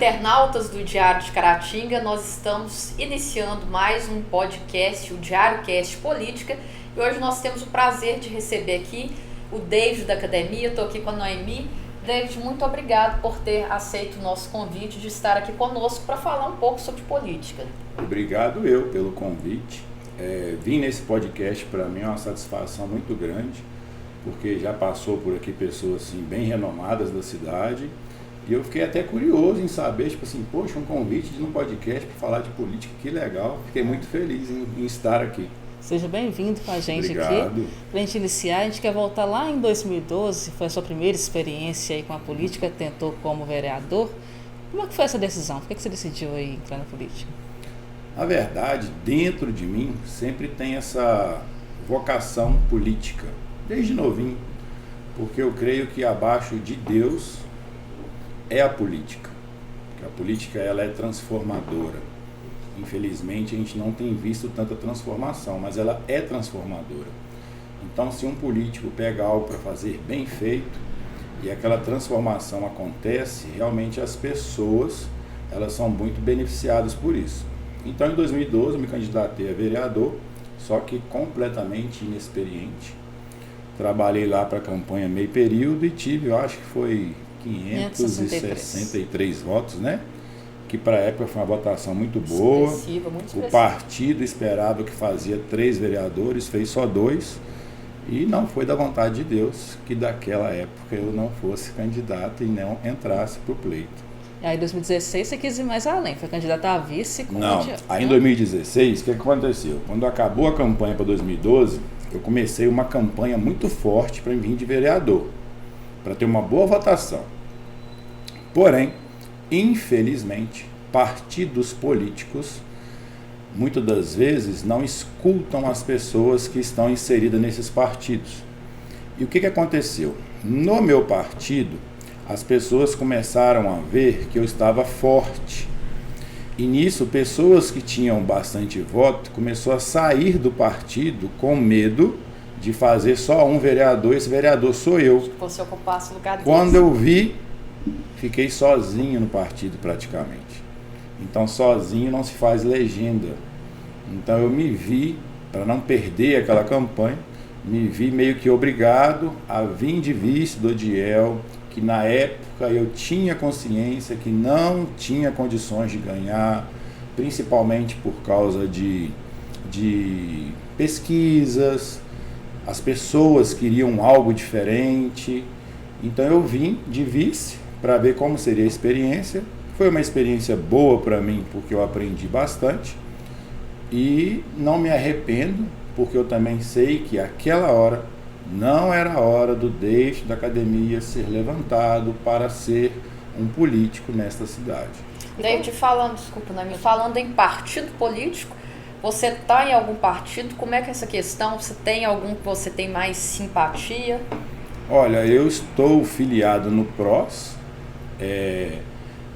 internautas do Diário de Caratinga, nós estamos iniciando mais um podcast, o Diário Cast Política, e hoje nós temos o prazer de receber aqui o David da Academia. Estou aqui com a Noemi. David, muito obrigado por ter aceito o nosso convite de estar aqui conosco para falar um pouco sobre política. Obrigado eu pelo convite. Vim nesse podcast, para mim é uma satisfação muito grande, porque já passou por aqui pessoas assim, bem renomadas da cidade, e eu fiquei até curioso em saber, tipo assim, poxa, um convite de um podcast para falar de política, que legal. Fiquei muito feliz em estar aqui. Seja bem-vindo com a gente. Obrigado. Aqui. Para a gente iniciar, a gente quer voltar lá em 2012, foi a sua primeira experiência aí com a política, tentou como vereador. Como é que foi essa decisão? Por que você decidiu aí entrar na política? Na verdade, dentro de mim, sempre tem essa vocação política, desde novinho, porque eu creio que abaixo de Deus é a política, porque a política ela é transformadora. Infelizmente a gente não tem visto tanta transformação, mas ela é transformadora. Então, se um político pega algo para fazer bem feito e aquela transformação acontece, realmente as pessoas elas são muito beneficiadas por isso. Então, em 2012 eu me candidatei a vereador, só que completamente inexperiente. Trabalhei lá para a campanha meio período e tive, eu acho que foi 563 votos, né? Que para a época foi uma votação muito boa. Expressiva, muito expressiva. O partido esperava que fazia 3 vereadores, fez só 2. E não foi da vontade de Deus que daquela época eu não fosse candidato e não entrasse para o pleito. E aí em 2016 você quis ir mais além, foi candidato a vice. Não, aí em 2016 o que aconteceu? Quando acabou a campanha para 2012, eu comecei uma campanha muito forte para vir de vereador, para ter uma boa votação. Porém, infelizmente, partidos políticos muitas das vezes não escutam as pessoas que estão inseridas nesses partidos. E o que aconteceu? No meu partido, as pessoas começaram a ver que eu estava forte. E nisso, pessoas que tinham bastante voto começou a sair do partido com medo de fazer só um vereador, esse vereador sou eu. Que você ocupasse o lugar deles. Quando eu vi, fiquei sozinho no partido praticamente. Então sozinho não se faz legenda. Então eu me vi, para não perder aquela campanha, me vi meio que obrigado a vir de vice do Odiel, que na época eu tinha consciência que não tinha condições de ganhar, principalmente por causa de pesquisas, as pessoas queriam algo diferente. Então eu vim de vice para ver como seria a experiência. Foi uma experiência boa para mim, porque eu aprendi bastante e não me arrependo, porque eu também sei que aquela hora não era a hora do David da Academia ser levantado para ser um político nesta cidade. David, falando em partido político, você está em algum partido? Como é que é essa questão? Você tem algum que você tem mais simpatia? Olha, eu estou filiado no PROS.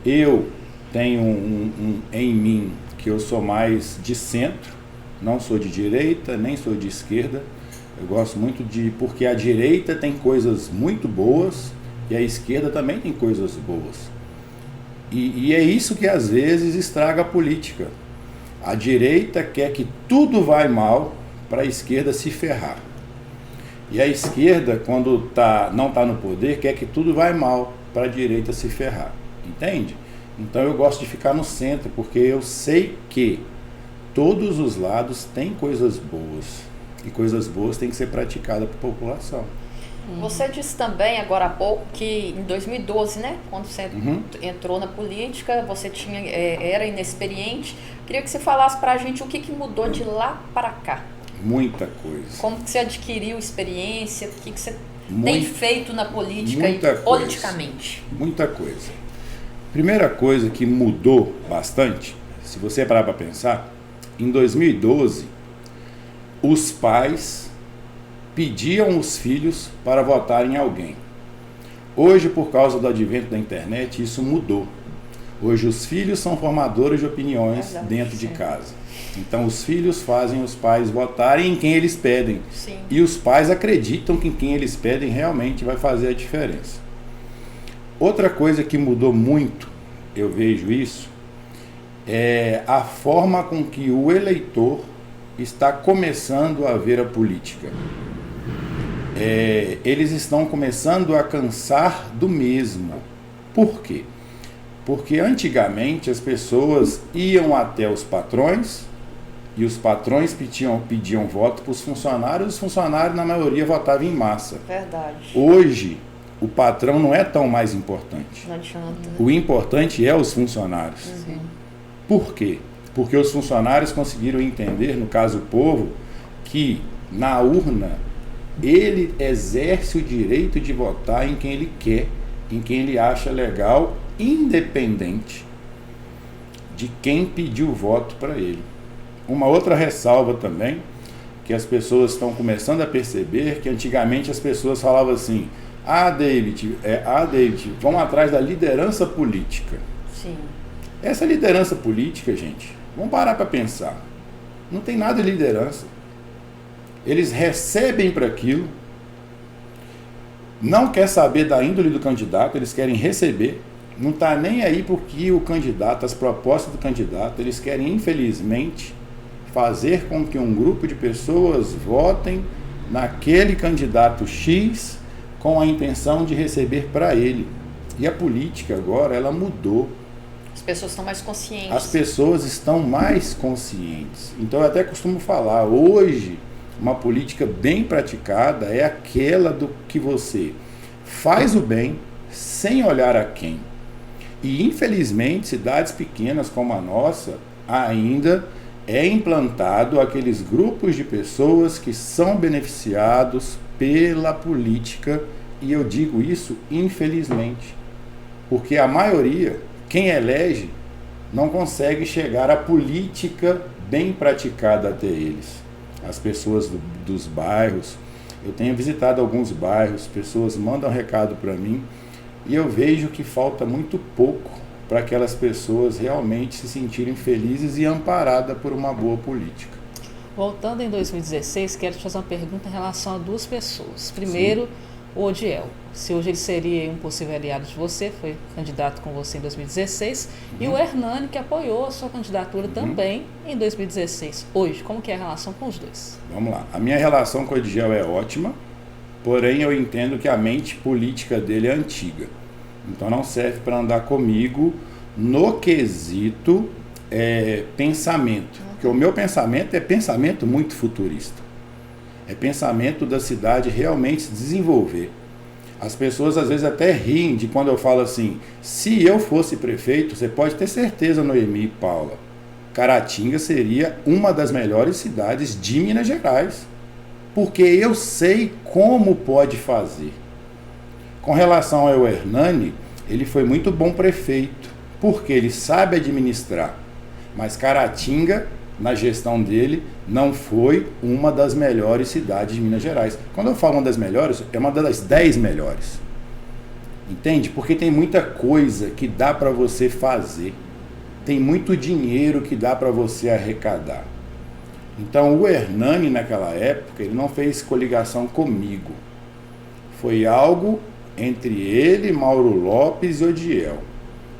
Eu tenho em mim que eu sou mais de centro, não sou de direita, nem sou de esquerda. Eu gosto muito porque a direita tem coisas muito boas e a esquerda também tem coisas boas. E é isso que às vezes estraga a política. A direita quer que tudo vai mal para a esquerda se ferrar. E a esquerda, quando não está no poder, quer que tudo vai mal para a direita se ferrar. Entende? Então eu gosto de ficar no centro, porque eu sei que todos os lados têm coisas boas. E coisas boas têm que ser praticadas para a população. Você disse também, agora há pouco, que em 2012, né, quando você entrou na política, você era inexperiente. Queria que você falasse para a gente o que mudou de lá para cá. Muita coisa. Como que você adquiriu experiência, o que você tem feito na política e politicamente? Muita coisa. Primeira coisa que mudou bastante, se você parar para pensar, em 2012, os pais pediam os filhos para votar em alguém. Hoje, por causa do advento da internet, isso mudou. Hoje os filhos são formadores de opiniões dentro de casa. Então os filhos fazem os pais votarem em quem eles pedem. Sim. E os pais acreditam que em quem eles pedem realmente vai fazer a diferença. Outra coisa que mudou muito, eu vejo isso, é a forma com que o eleitor está começando a ver a política. Eles estão começando a cansar do mesmo. Por quê? Porque antigamente as pessoas iam até os patrões e os patrões pediam voto para os funcionários na maioria votavam em massa. Verdade. Hoje, o patrão não é tão mais importante. Não adianta. O importante é os funcionários. Sim. Por quê? Porque os funcionários conseguiram entender, no caso o povo, que na urna ele exerce o direito de votar em quem ele quer, em quem ele acha legal, independente de quem pediu o voto para ele. Uma outra ressalva também, que as pessoas estão começando a perceber, que antigamente as pessoas falavam assim: David, vão atrás da liderança política. Sim. Essa liderança política, gente, vamos parar para pensar. Não tem nada de liderança. Eles recebem para aquilo, não quer saber da índole do candidato, eles querem receber, não está nem aí porque o candidato, as propostas do candidato, eles querem, infelizmente, fazer com que um grupo de pessoas votem naquele candidato X com a intenção de receber para ele. E a política agora, ela mudou. As pessoas estão mais conscientes. As pessoas estão mais conscientes. Então eu até costumo falar, hoje, uma política bem praticada é aquela do que você faz o bem sem olhar a quem. E infelizmente, cidades pequenas como a nossa, ainda é implantado aqueles grupos de pessoas que são beneficiados pela política, e eu digo isso infelizmente, porque a maioria, quem elege, não consegue chegar à política bem praticada até eles. As pessoas dos bairros, eu tenho visitado alguns bairros, pessoas mandam recado para mim, e eu vejo que falta muito pouco para aquelas pessoas realmente se sentirem felizes e amparadas por uma boa política. Voltando em 2016, quero te fazer uma pergunta em relação a duas pessoas. Primeiro, sim, o Odiel. Se hoje ele seria um possível aliado de você, foi candidato com você em 2016, e o Hernani, que apoiou a sua candidatura também em 2016. Hoje, como que é a relação com os dois? Vamos lá. A minha relação com o Odiel é ótima, porém eu entendo que a mente política dele é antiga. Então não serve para andar comigo no quesito pensamento. Porque o meu pensamento é pensamento muito futurista. É pensamento da cidade realmente se desenvolver. As pessoas às vezes até riem de quando eu falo assim: se eu fosse prefeito, você pode ter certeza, Noemi e Paula, Caratinga seria uma das melhores cidades de Minas Gerais. Porque eu sei como pode fazer. Com relação ao Hernani, ele foi muito bom prefeito, porque ele sabe administrar. Mas Caratinga, na gestão dele, não foi uma das melhores cidades de Minas Gerais. Quando eu falo uma das melhores, é uma das 10 melhores. Entende? Porque tem muita coisa que dá para você fazer. Tem muito dinheiro que dá para você arrecadar. Então o Hernani, naquela época, ele não fez coligação comigo. Foi algo entre ele, Mauro Lopes e Odiel.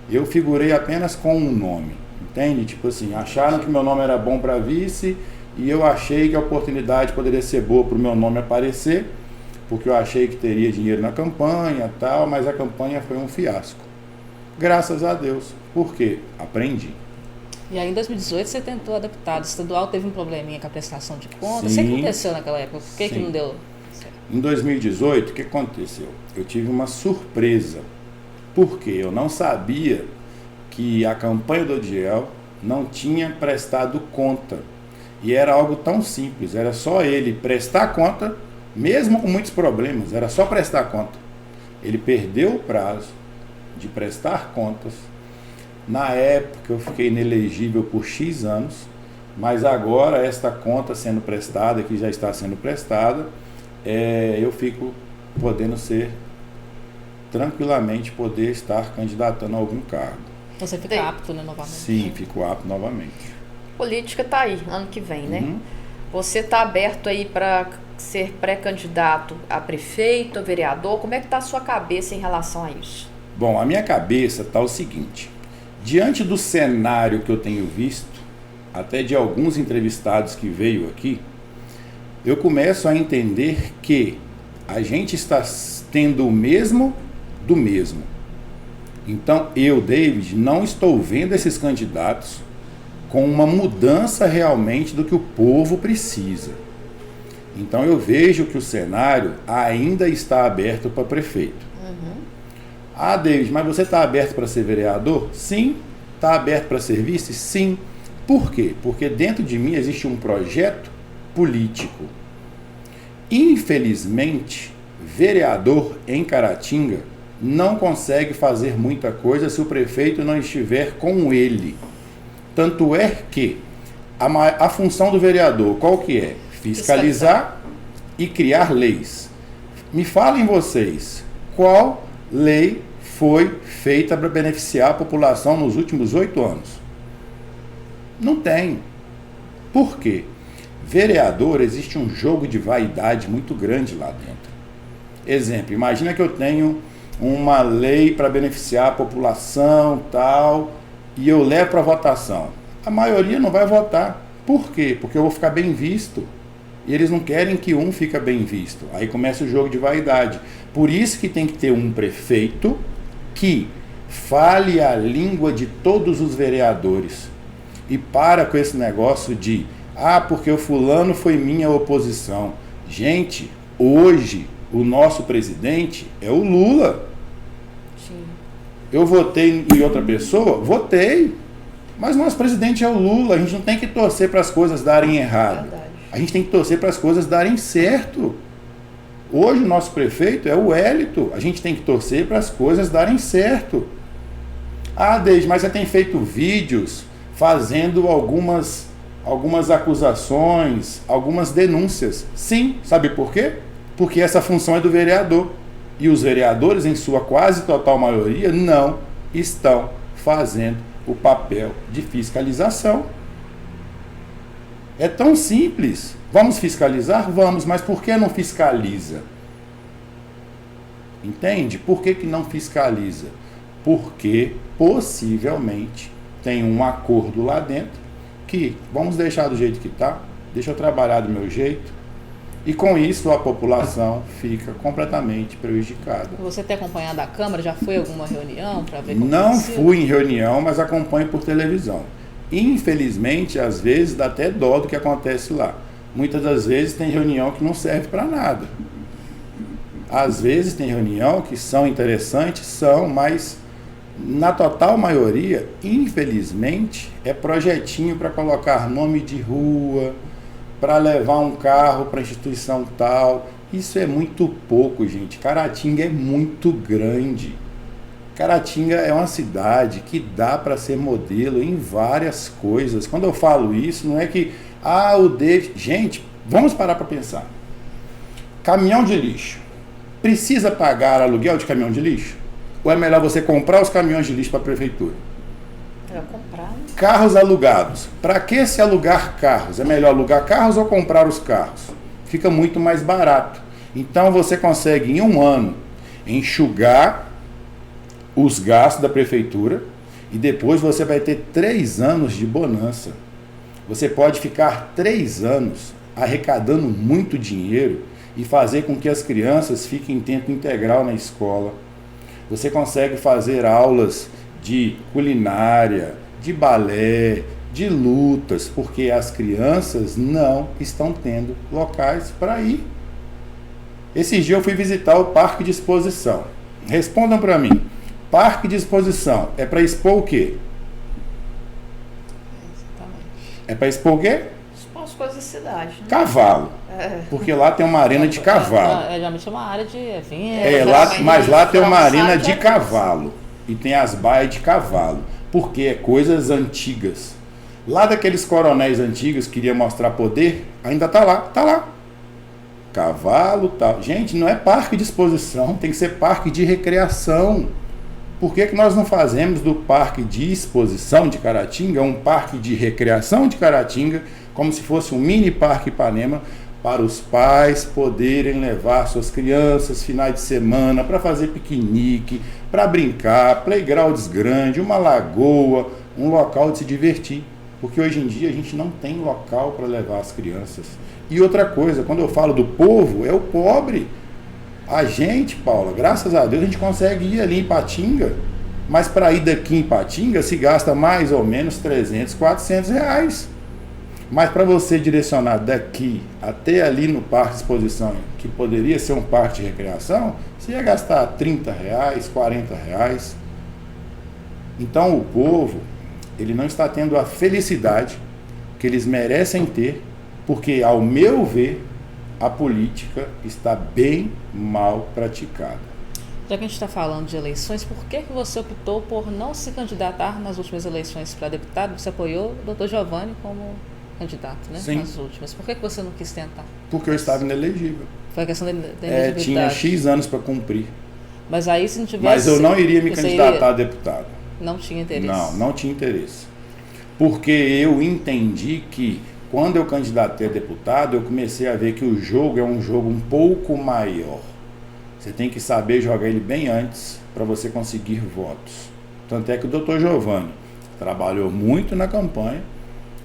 Eu figurei apenas com um nome. Entende? Tipo assim, acharam que meu nome era bom para vice e eu achei que a oportunidade poderia ser boa para o meu nome aparecer, porque eu achei que teria dinheiro na campanha e tal, mas a campanha foi um fiasco. Graças a Deus. Por quê? Aprendi. E aí em 2018 você tentou a deputada estadual, teve um probleminha com a prestação de contas. Sim. O que aconteceu naquela época? Por que não deu certo? Em 2018, o que aconteceu? Eu tive uma surpresa, porque eu não sabia que a campanha do Odiel não tinha prestado conta. E era algo tão simples, era só ele prestar conta, mesmo com muitos problemas, era só prestar conta. Ele perdeu o prazo de prestar contas. Na época eu fiquei inelegível por X anos, mas agora esta conta sendo prestada, que já está sendo prestada, eu fico podendo tranquilamente poder estar candidatando a algum cargo. Você fica apto, né, novamente? Sim, fico apto novamente. Política tá aí, ano que vem, né? Você tá aberto aí para ser pré-candidato a prefeito, a vereador? Como é que tá a sua cabeça em relação a isso? Bom, a minha cabeça tá o seguinte: Diante do cenário que eu tenho visto, até de alguns entrevistados que veio aqui, eu começo a entender que a gente está tendo o mesmo do mesmo. Então, eu, David, não estou vendo esses candidatos com uma mudança realmente do que o povo precisa. Então, eu vejo que o cenário ainda está aberto para prefeito. Ah, David, mas você está aberto para ser vereador? Sim. Está aberto para ser vice? Sim. Por quê? Porque dentro de mim existe um projeto político. Infelizmente, vereador em Caratinga não consegue fazer muita coisa se o prefeito não estiver com ele. Tanto é que a função do vereador, qual que é? Fiscalizar e criar leis. Me falem vocês, qual lei foi feita para beneficiar a população nos últimos 8 anos? Não tem. Por quê? Vereador, existe um jogo de vaidade muito grande lá dentro. Exemplo, imagina que eu tenho uma lei para beneficiar a população, tal, e eu levo para votação. A maioria não vai votar. Por quê? Porque eu vou ficar bem visto. E eles não querem que um fique bem visto. Aí começa o jogo de vaidade. Por isso que tem que ter um prefeito que fale a língua de todos os vereadores. E para com esse negócio de porque o fulano foi minha oposição. Gente, hoje o nosso presidente é o Lula. Sim. Eu votei em outra pessoa? Votei. Mas nosso presidente é o Lula. A gente não tem que torcer para as coisas darem errado. Verdade. A gente tem que torcer para as coisas darem certo. Hoje o nosso prefeito é o Hélito. A gente tem que torcer para as coisas darem certo. Deise, mas você tem feito vídeos fazendo algumas acusações, algumas denúncias. Sim, sabe por quê? Porque essa função é do vereador. E os vereadores, em sua quase total maioria, não estão fazendo o papel de fiscalização. É tão simples. Vamos fiscalizar? Vamos, mas por que não fiscaliza? Entende? Por que não fiscaliza? Porque, possivelmente, tem um acordo lá dentro que vamos deixar do jeito que está, deixa eu trabalhar do meu jeito, e com isso a população fica completamente prejudicada. Você tem acompanhado a Câmara? Já foi a alguma reunião para ver como Não fui em reunião, mas acompanho por televisão. Infelizmente, às vezes dá até dó do que acontece lá. Muitas das vezes tem reunião que não serve para nada. Às vezes tem reunião que são interessantes, mas na total maioria, infelizmente, é projetinho para colocar nome de rua, para levar um carro para a instituição tal. Isso é muito pouco, gente. Caratinga é muito grande. Caratinga é uma cidade que dá para ser modelo em várias coisas. Quando eu falo isso, não é que, o David... Gente, vamos parar para pensar. Caminhão de lixo. Precisa pagar aluguel de caminhão de lixo? Ou é melhor você comprar os caminhões de lixo para a prefeitura? É comprar. Carros alugados. Para que se alugar carros? É melhor alugar carros ou comprar os carros? Fica muito mais barato. Então você consegue em um ano enxugar os gastos da prefeitura e depois você vai ter 3 anos de bonança. Você pode ficar 3 anos arrecadando muito dinheiro e fazer com que as crianças fiquem em tempo integral na escola. Você consegue fazer aulas de culinária, de balé, de lutas, porque as crianças não estão tendo locais para ir. Esses dias eu fui visitar o Parque de Exposição. Respondam para mim. Parque de Exposição é para expor o quê? Exatamente. É para expor o quê? Expor as coisas da cidade. Né? Cavalo. Porque lá tem uma arena de cavalo. Geralmente é uma área de evento. Mas lá tem uma arena de cavalo. E tem as baias de cavalo. Porque é coisas antigas. Lá daqueles coronéis antigos que queriam mostrar poder, ainda tá lá. Tá lá. Cavalo, tal. Gente, não é parque de exposição, tem que ser parque de recreação. Por que nós não fazemos do parque de exposição de Caratinga um parque de recreação de Caratinga, como se fosse um mini parque Ipanema, para os pais poderem levar suas crianças finais de semana para fazer piquenique, para brincar, playgrounds grandes, uma lagoa, um local de se divertir. Porque hoje em dia a gente não tem local para levar as crianças. E outra coisa, quando eu falo do povo, é o pobre. A gente, Paula, graças a Deus a gente consegue ir ali em Ipatinga, mas para ir daqui em Ipatinga se gasta mais ou menos 300, 400 reais. Mas para você direcionar daqui até ali no parque de exposição, que poderia ser um parque de recreação, você ia gastar 30 reais, 40 reais. Então o povo, ele não está tendo a felicidade que eles merecem ter, porque, ao meu ver, a política está bem mal praticada. Já que a gente está falando de eleições, por que você optou por não se candidatar nas últimas eleições para deputado? Você apoiou o Dr. Giovanni como candidato, né? Sim. Nas últimas. Por que você não quis tentar? Porque eu estava inelegível. Foi a questão da inelegibilidade. Tinha X anos para cumprir. Mas aí, se não tivesse... Mas eu não iria me você candidatar a deputado. Não tinha interesse? Não tinha interesse. Porque eu entendi que, quando eu candidatei a deputado, eu comecei a ver que o jogo é um jogo um pouco maior. Você tem que saber jogar ele bem antes para você conseguir votos. Tanto é que o Dr. Giovanni trabalhou muito na campanha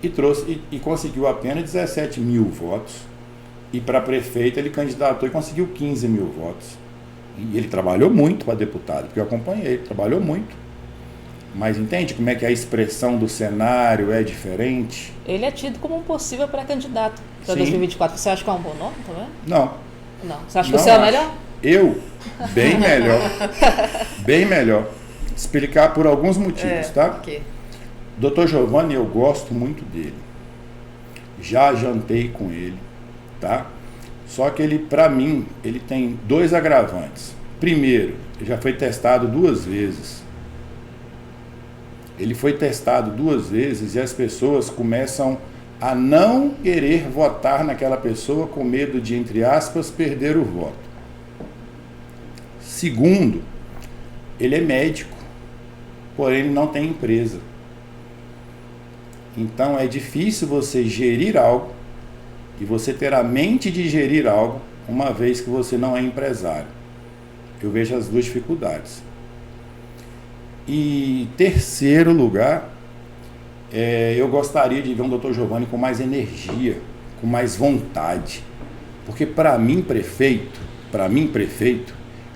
e trouxe e conseguiu apenas 17 mil votos. E para prefeito ele candidatou e conseguiu 15 mil votos. E ele trabalhou muito para deputado, porque eu acompanhei, ele trabalhou muito. Mas entende como é que a expressão do cenário é diferente? Ele é tido como um possível pré-candidato para Sim. 2024. Você acha que é um bom nome também? Não. Não. Você acha que Não você é o acho. melhor? Eu? Bem melhor. Bem melhor. Explicar por alguns motivos, tá? Por quê? Dr. Giovanni, eu gosto muito dele. Já jantei com ele, tá? Só que ele, para mim, ele tem 2 agravantes. Primeiro, ele já foi testado 2 vezes. Ele foi testado 2 vezes e as pessoas começam a não querer votar naquela pessoa com medo de, entre aspas, perder o voto. Segundo, ele é médico, porém ele não tem empresa. Então é difícil você gerir algo e você ter a mente de gerir algo, uma vez que você não é empresário. Eu vejo as 2 dificuldades. E terceiro lugar, eu gostaria de ver um Dr. Giovanni com mais energia, com mais vontade. Porque para mim, prefeito,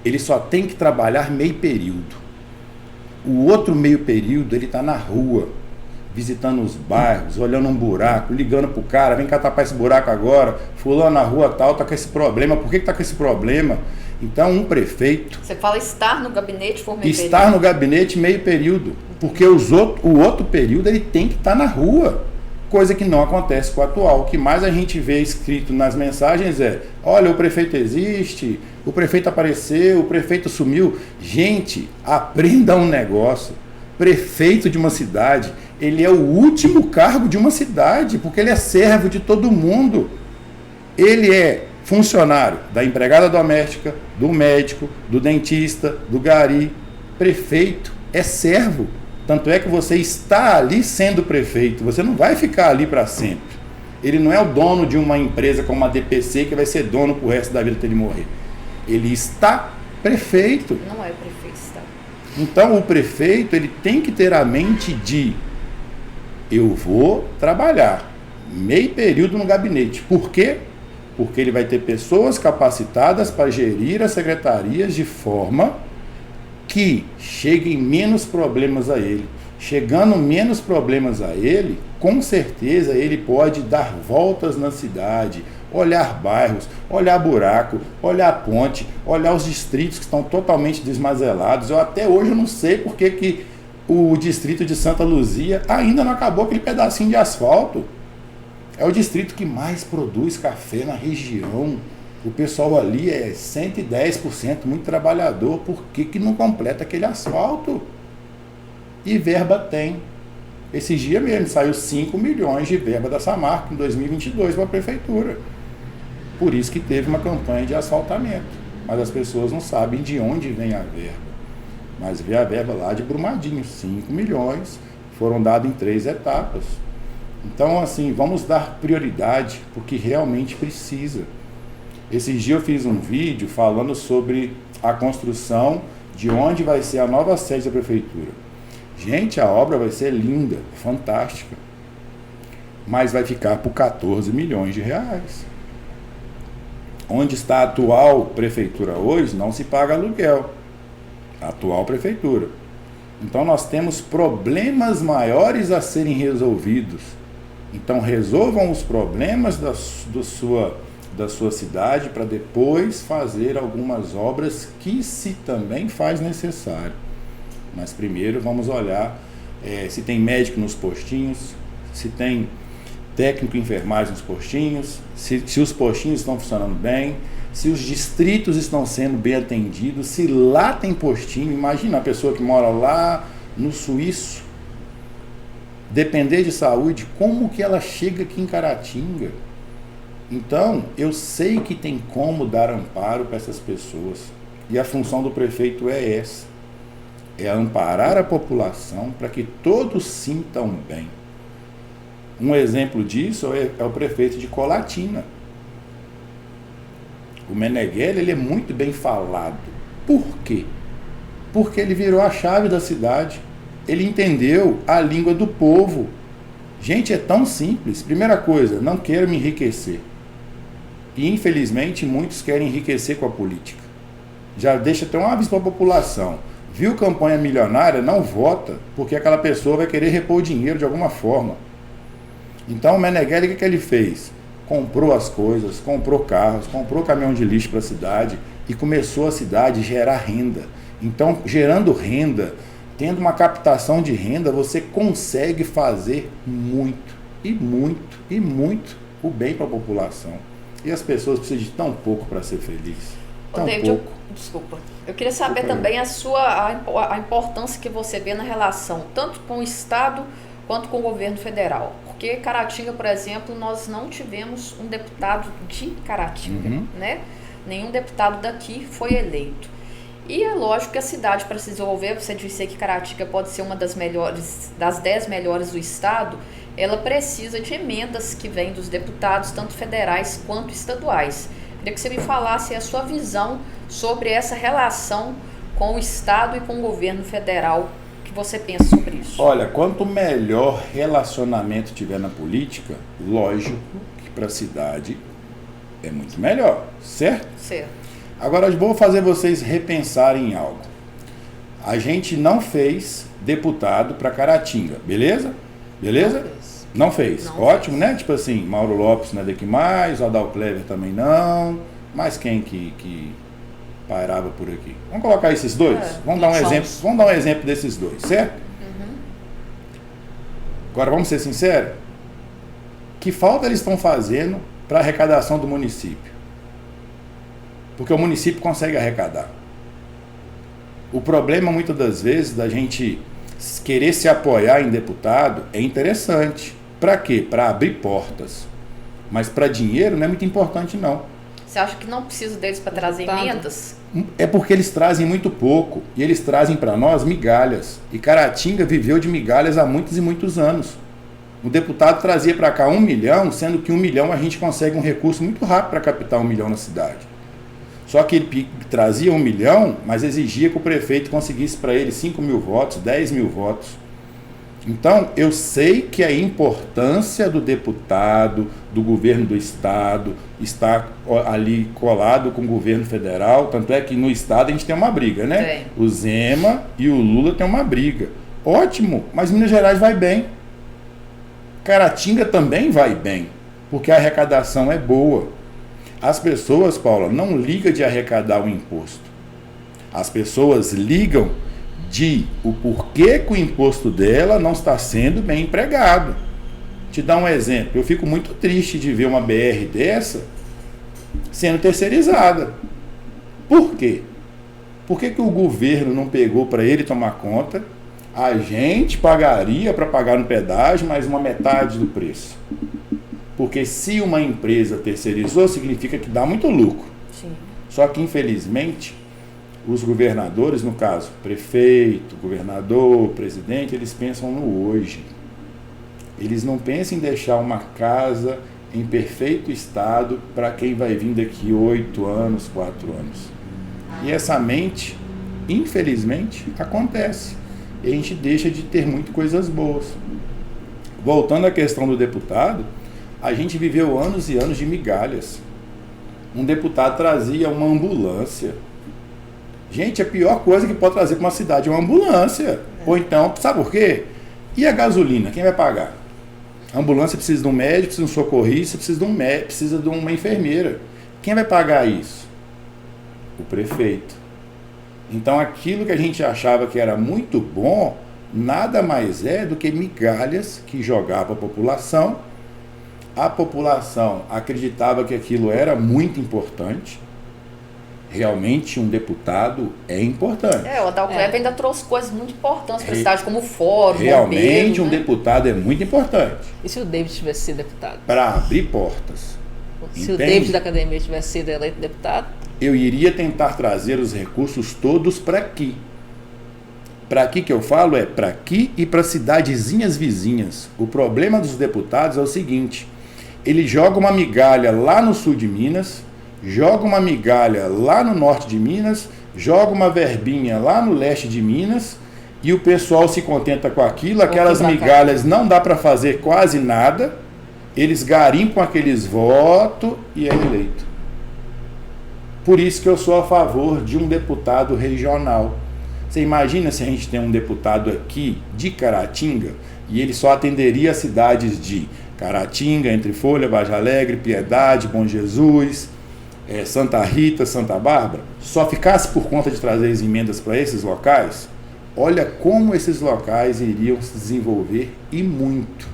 ele só tem que trabalhar meio período. O outro meio período, ele está na rua, visitando os bairros, olhando um buraco, ligando pro cara, vem cá tapar esse buraco agora, fulano na rua tal, tá com esse problema, por que tá com esse problema? Então, um prefeito... Você fala estar no gabinete por meio Estar período. no gabinete meio período, porque o outro período ele tem que estar na rua, coisa que não acontece com o atual. O que mais a gente vê escrito nas mensagens é: olha, o prefeito existe, o prefeito apareceu, o prefeito sumiu. Gente, aprenda um negócio. Prefeito de uma cidade, ele é o último cargo de uma cidade, porque ele é servo de todo mundo. Ele é funcionário da empregada doméstica, do médico, do dentista, do gari. Prefeito é servo. Tanto é que você está ali sendo prefeito. Você não vai ficar ali para sempre. Ele não é o dono de uma empresa como a DPC que vai ser dono pro resto da vida até ele morrer. Ele está prefeito. Não é prefeito, está. Então o prefeito ele tem que ter a mente de: eu vou trabalhar meio período no gabinete. Por quê? Porque ele vai ter pessoas capacitadas para gerir as secretarias de forma que cheguem menos problemas a ele. Chegando menos problemas a ele, com certeza ele pode dar voltas na cidade, olhar bairros, olhar buraco, olhar ponte, olhar os distritos que estão totalmente desmazelados. Eu até hoje não sei por que o distrito de Santa Luzia ainda não acabou aquele pedacinho de asfalto. É o distrito que mais produz café na região. O pessoal ali é 110% muito trabalhador. Por que não completa aquele asfalto? E verba tem. Esses dias mesmo saiu 5 milhões de verba da Samarco em 2022 para a prefeitura. Por isso que teve uma campanha de asfaltamento. Mas as pessoas não sabem de onde vem a verba. Mas veio a verba lá de Brumadinho, 5 milhões, foram dados em 3 etapas. Então, assim, vamos dar prioridade porque realmente precisa. Esses dias eu fiz um vídeo falando sobre a construção de onde vai ser a nova sede da prefeitura. Gente, a obra vai ser linda, fantástica, mas vai ficar por 14 milhões de reais. Onde está a atual prefeitura hoje, não se paga aluguel. A atual prefeitura. Então nós temos problemas maiores a serem resolvidos. Então resolvam os problemas da sua cidade para depois fazer algumas obras que se também faz necessário. Mas primeiro vamos olhar se tem médico nos postinhos, se tem técnico enfermagem nos postinhos, se os postinhos estão funcionando bem, se os distritos estão sendo bem atendidos, se lá tem postinho. Imagina a pessoa que mora lá no Suíço, depender de saúde, como que ela chega aqui em Caratinga? Então, eu sei que tem como dar amparo para essas pessoas. E a função do prefeito é essa. É amparar a população para que todos sintam bem. Um exemplo disso é o prefeito de Colatina. O Meneghelli, ele é muito bem falado. Por quê? Porque ele virou a chave da cidade. Ele entendeu a língua do povo. Gente, é tão simples. Primeira coisa, não quero me enriquecer. E infelizmente muitos querem enriquecer com a política. Já deixa até um aviso para a população. Viu campanha milionária? Não vota, porque aquela pessoa vai querer repor o dinheiro de alguma forma. Então o Meneghelli, o que ele fez? Comprou as coisas, comprou carros, comprou caminhão de lixo para a cidade e começou a cidade a gerar renda. Então, gerando renda, tendo uma captação de renda, você consegue fazer muito, e muito, e muito o bem para a população. E as pessoas precisam de tão pouco para ser felizes. Tão pouco. Desculpa. Eu queria saber também a importância que você vê na relação, tanto com o Estado quanto com o governo federal. Porque Caratinga, por exemplo, nós não tivemos um deputado de Caratinga, né? Nenhum deputado daqui foi eleito. E é lógico que a cidade, para se desenvolver, você disse que Caratinga pode ser uma das 10 melhores do estado, ela precisa de emendas que vêm dos deputados, tanto federais quanto estaduais. Queria que você me falasse a sua visão sobre essa relação com o estado e com o governo federal. O que você pensa sobre isso? Olha, quanto melhor relacionamento tiver na política, lógico que para a cidade é muito melhor, certo? Certo. Agora eu vou fazer vocês repensarem em algo. A gente não fez deputado para Caratinga, beleza? Beleza? Não fez. Não Ótimo, fez. né? Tipo assim, Mauro Lopes não é daqui mais, o Adal Clever também não. Mas quem que pairava por aqui? Vamos colocar esses dois? Vamos dar um exemplo desses dois, certo? Agora vamos ser sinceros. Que falta eles estão fazendo para a arrecadação do município? Porque o município consegue arrecadar. O problema, muitas das vezes, da gente querer se apoiar em deputado é interessante. Para quê? Para abrir portas. Mas para dinheiro não é muito importante, não. Você acha que não precisa deles para trazer emendas? É porque eles trazem muito pouco. E eles trazem para nós migalhas. E Caratinga viveu de migalhas há muitos e muitos anos. O deputado trazia para cá 1 milhão, sendo que 1 milhão a gente consegue um recurso muito rápido para captar 1 milhão na cidade. Só que ele trazia 1 milhão, mas exigia que o prefeito conseguisse para ele 5 mil votos, 10 mil votos. Então, eu sei que a importância do deputado, do governo do estado, está ali colado com o governo federal, tanto é que no estado a gente tem uma briga, né? Tem. O Zema e o Lula têm uma briga. Ótimo, mas Minas Gerais vai bem. Caratinga também vai bem, porque a arrecadação é boa. As pessoas, Paula, não ligam de arrecadar o imposto. As pessoas ligam de o porquê que o imposto dela não está sendo bem empregado. Te dar um exemplo. Eu fico muito triste de ver uma BR dessa sendo terceirizada. Por quê? Por que o governo não pegou para ele tomar conta? A gente pagaria para pagar no pedágio mais uma metade do preço. Porque se uma empresa terceirizou, significa que dá muito lucro. Sim. Só que, infelizmente, os governadores, no caso, prefeito, governador, presidente, eles pensam no hoje. Eles não pensam em deixar uma casa em perfeito estado para quem vai vir daqui 8 anos, 4 anos. E essa mente, infelizmente, acontece. E a gente deixa de ter muitas coisas boas. Voltando à questão do deputado, a gente viveu anos e anos de migalhas. Um deputado trazia uma ambulância. Gente, a pior coisa que pode trazer para uma cidade é uma ambulância. Ou então, sabe por quê? E a gasolina? Quem vai pagar? A ambulância precisa de um médico, precisa de um socorrista, precisa de uma enfermeira. Quem vai pagar isso? O prefeito. Então aquilo que a gente achava que era muito bom, nada mais é do que migalhas que jogava a população. A população acreditava que aquilo era muito importante. Realmente um deputado é importante. O Adalcleber ainda trouxe coisas muito importantes para a cidade, como o fórum, realmente bombeiro, um deputado é muito importante. E se o David tivesse sido deputado? Para abrir portas. Se Entende? o David da academia tivesse sido eleito deputado? Eu iria tentar trazer os recursos todos para aqui. Para aqui que eu falo é para aqui e para cidadezinhas vizinhas. O problema dos deputados é o seguinte: ele joga uma migalha lá no sul de Minas, joga uma migalha lá no norte de Minas, joga uma verbinha lá no leste de Minas e o pessoal se contenta com aquilo, aquelas migalhas não dá para fazer quase nada, eles garimpam aqueles votos e é eleito. Por isso que eu sou a favor de um deputado regional. Você imagina se a gente tem um deputado aqui de Caratinga e ele só atenderia as cidades de Caratinga, Entre Folha, Vargem Alegre, Piedade, Bom Jesus, Santa Rita, Santa Bárbara, só ficasse por conta de trazer as emendas para esses locais, olha como esses locais iriam se desenvolver e muito.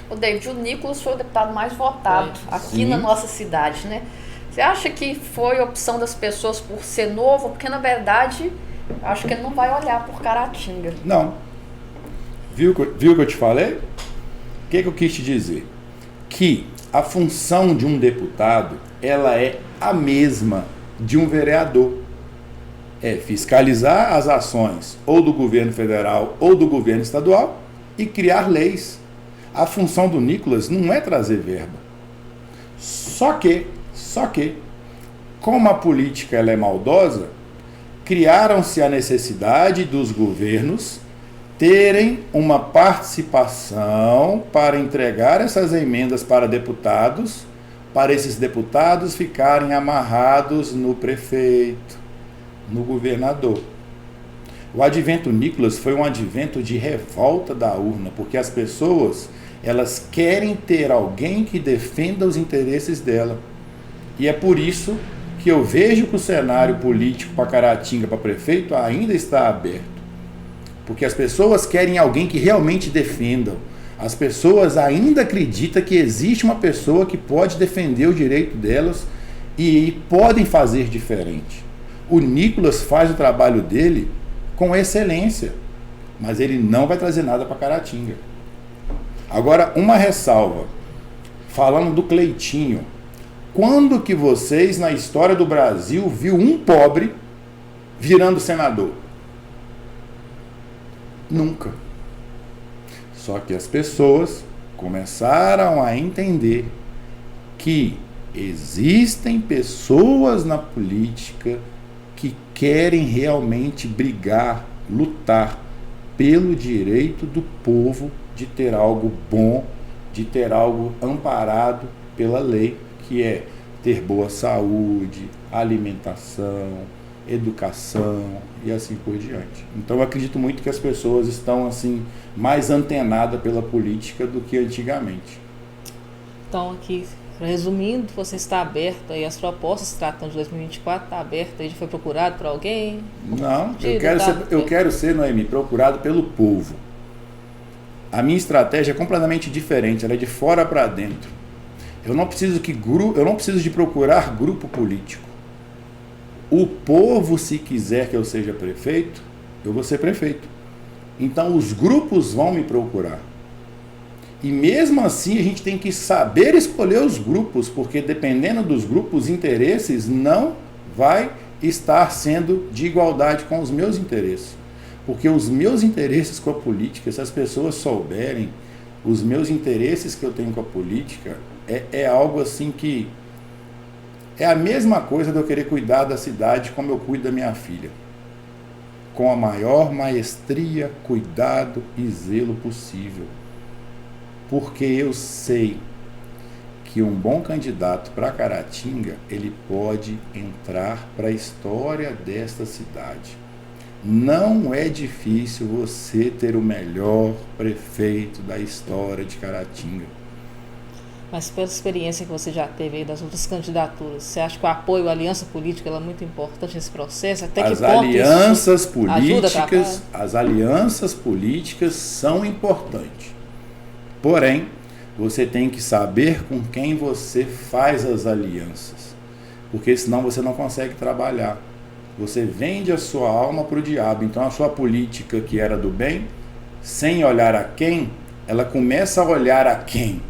O David, o Nicolas foi o deputado mais votado aqui na nossa cidade, né? Você acha que foi opção das pessoas por ser novo? Porque, na verdade, acho que ele não vai olhar por Caratinga. Não. Viu que eu te falei? O que eu quis te dizer? Que a função de um deputado, ela é a mesma de um vereador. É fiscalizar as ações ou do governo federal ou do governo estadual e criar leis. A função do Nicolas não é trazer verba. Só que, como a política ela é maldosa, criaram-se a necessidade dos governos terem uma participação para entregar essas emendas para deputados, para esses deputados ficarem amarrados no prefeito, no governador. O advento Nicolas foi um advento de revolta da urna, porque as pessoas, elas querem ter alguém que defenda os interesses dela. E é por isso que eu vejo que o cenário político para Caratinga, para prefeito, ainda está aberto. Porque as pessoas querem alguém que realmente defenda. As pessoas ainda acreditam que existe uma pessoa que pode defender o direito delas e podem fazer diferente. O Nicolas faz o trabalho dele com excelência, mas ele não vai trazer nada para Caratinga. Agora, uma ressalva. Falando do Cleitinho, quando que vocês, na história do Brasil, viu um pobre virando senador? Nunca. Só que as pessoas começaram a entender que existem pessoas na política que querem realmente brigar, lutar pelo direito do povo de ter algo bom, de ter algo amparado pela lei, que é ter boa saúde, alimentação, educação e assim por diante. Então eu acredito muito que as pessoas estão assim mais antenadas pela política do que antigamente. Então aqui, resumindo, você está aberto aí, as propostas tratam de 2024, está aberto aí, já foi procurado por alguém? Não, eu quero ser, Noemi, procurado pelo povo. A minha estratégia é completamente diferente, ela é de fora para dentro. Eu não preciso de procurar grupo político. O povo, se quiser que eu seja prefeito, eu vou ser prefeito. Então os grupos vão me procurar. E mesmo assim a gente tem que saber escolher os grupos, porque dependendo dos grupos, os interesses não vai estar sendo de igualdade com os meus interesses. Porque os meus interesses com a política, se as pessoas souberem os meus interesses que eu tenho com a política é algo assim que é a mesma coisa de eu querer cuidar da cidade como eu cuido da minha filha. Com a maior maestria, cuidado e zelo possível. Porque eu sei que um bom candidato para Caratinga, ele pode entrar para a história desta cidade. Não é difícil você ter o melhor prefeito da história de Caratinga. Mas pela experiência que você já teve aí das outras candidaturas, você acha que o apoio à aliança política ela é muito importante nesse processo? Até que ponto as alianças políticas são importantes. Porém, você tem que saber com quem você faz as alianças, porque senão você não consegue trabalhar. Você vende a sua alma para o diabo. Então a sua política que era do bem, sem olhar a quem, ela começa a olhar a quem.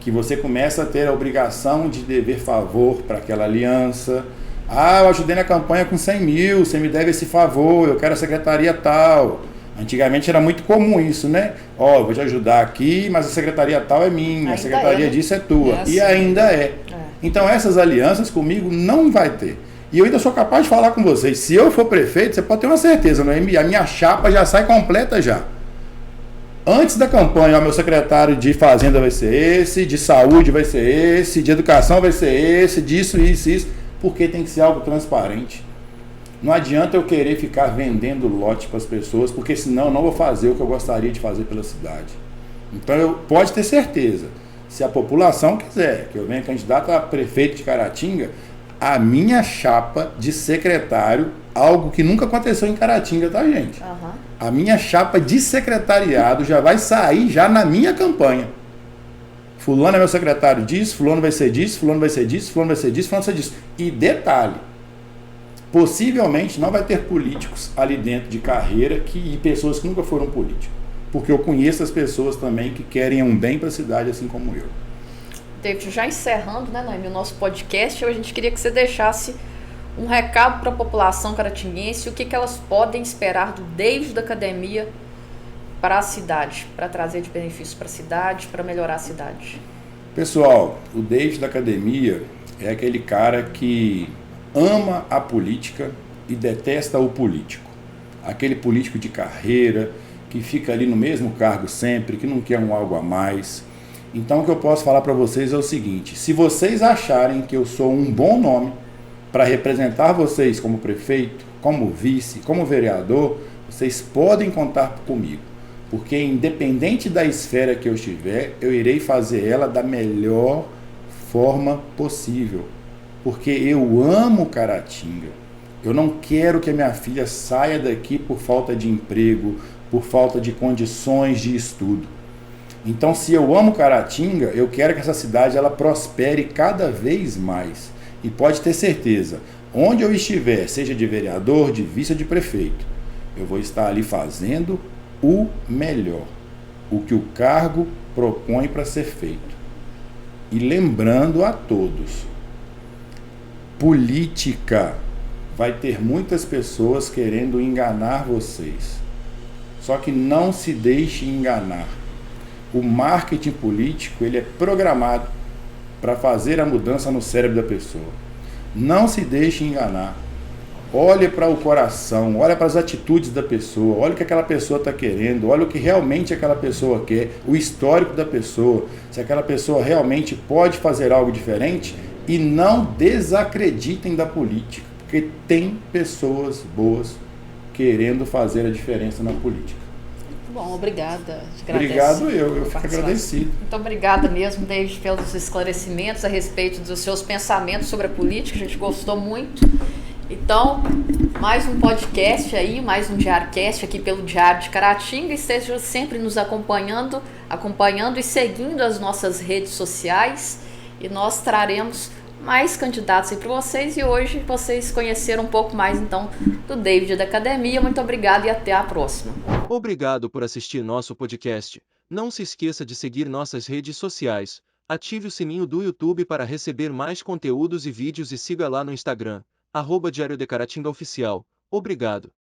Que você começa a ter a obrigação de dever favor para aquela aliança. Ah, eu ajudei na campanha com 100 mil, você me deve esse favor, eu quero a secretaria tal. Antigamente era muito comum isso, né? Ó, eu vou te ajudar aqui, mas a secretaria tal é minha, ainda a secretaria disso é tua. É assim. E ainda é. Então essas alianças comigo não vai ter. E eu ainda sou capaz de falar com vocês, se eu for prefeito, você pode ter uma certeza, não é? A minha chapa já sai completa já. Antes da campanha, o meu secretário de Fazenda vai ser esse, de Saúde vai ser esse, de Educação vai ser esse, disso, isso, porque tem que ser algo transparente. Não adianta eu querer ficar vendendo lote para as pessoas, porque senão eu não vou fazer o que eu gostaria de fazer pela cidade. Então, pode ter certeza, se a população quiser que eu venha candidato a prefeito de Caratinga, a minha chapa de secretário, algo que nunca aconteceu em Caratinga, tá, gente? A minha chapa de secretariado já vai sair já na minha campanha. Fulano é meu secretário disso, fulano vai ser disso, fulano vai ser disso, fulano vai ser disso, fulano vai ser disso. E detalhe, possivelmente não vai ter políticos ali dentro de carreira e pessoas que nunca foram políticos. Porque eu conheço as pessoas também que querem um bem para a cidade, assim como eu. David, já encerrando, né, Noemi, o nosso podcast, a gente queria que você deixasse um recado para a população caratinguense, o que elas podem esperar do David da Academia para a cidade, para trazer de benefícios para a cidade, para melhorar a cidade. Pessoal, o David da Academia é aquele cara que ama a política e detesta o político. Aquele político de carreira, que fica ali no mesmo cargo sempre, que não quer um algo a mais. Então o que eu posso falar para vocês é o seguinte, se vocês acharem que eu sou um bom nome para representar vocês como prefeito, como vice, como vereador, vocês podem contar comigo. Porque independente da esfera que eu estiver, eu irei fazer ela da melhor forma possível. Porque eu amo Caratinga. Eu não quero que a minha filha saia daqui por falta de emprego, por falta de condições de estudo. Então, se eu amo Caratinga, eu quero que essa cidade ela prospere cada vez mais. E pode ter certeza, onde eu estiver, seja de vereador, de vice ou de prefeito, eu vou estar ali fazendo o melhor, o que o cargo propõe para ser feito. E lembrando a todos, política vai ter muitas pessoas querendo enganar vocês. Só que não se deixe enganar. O marketing político ele é programado para fazer a mudança no cérebro da pessoa. Não se deixe enganar. Olhe para o coração, olhe para as atitudes da pessoa, olhe o que aquela pessoa está querendo, olhe o que realmente aquela pessoa quer, o histórico da pessoa, se aquela pessoa realmente pode fazer algo diferente, e não desacreditem da política, porque tem pessoas boas querendo fazer a diferença na política. Bom, obrigada. Obrigado, eu fico agradecido. Muito obrigada mesmo, David, pelos esclarecimentos a respeito dos seus pensamentos sobre a política. A gente gostou muito. Então, mais um podcast aí, mais um DiarioCast aqui pelo Diário de Caratinga. Esteja sempre nos acompanhando e seguindo as nossas redes sociais. E nós traremos mais candidatos aí para vocês. E hoje vocês conheceram um pouco mais, então, do David da Academia. Muito obrigada e até a próxima. Obrigado por assistir nosso podcast. Não se esqueça de seguir nossas redes sociais. Ative o sininho do YouTube para receber mais conteúdos e vídeos e siga lá no Instagram, @Diário de Caratinga Oficial. Obrigado.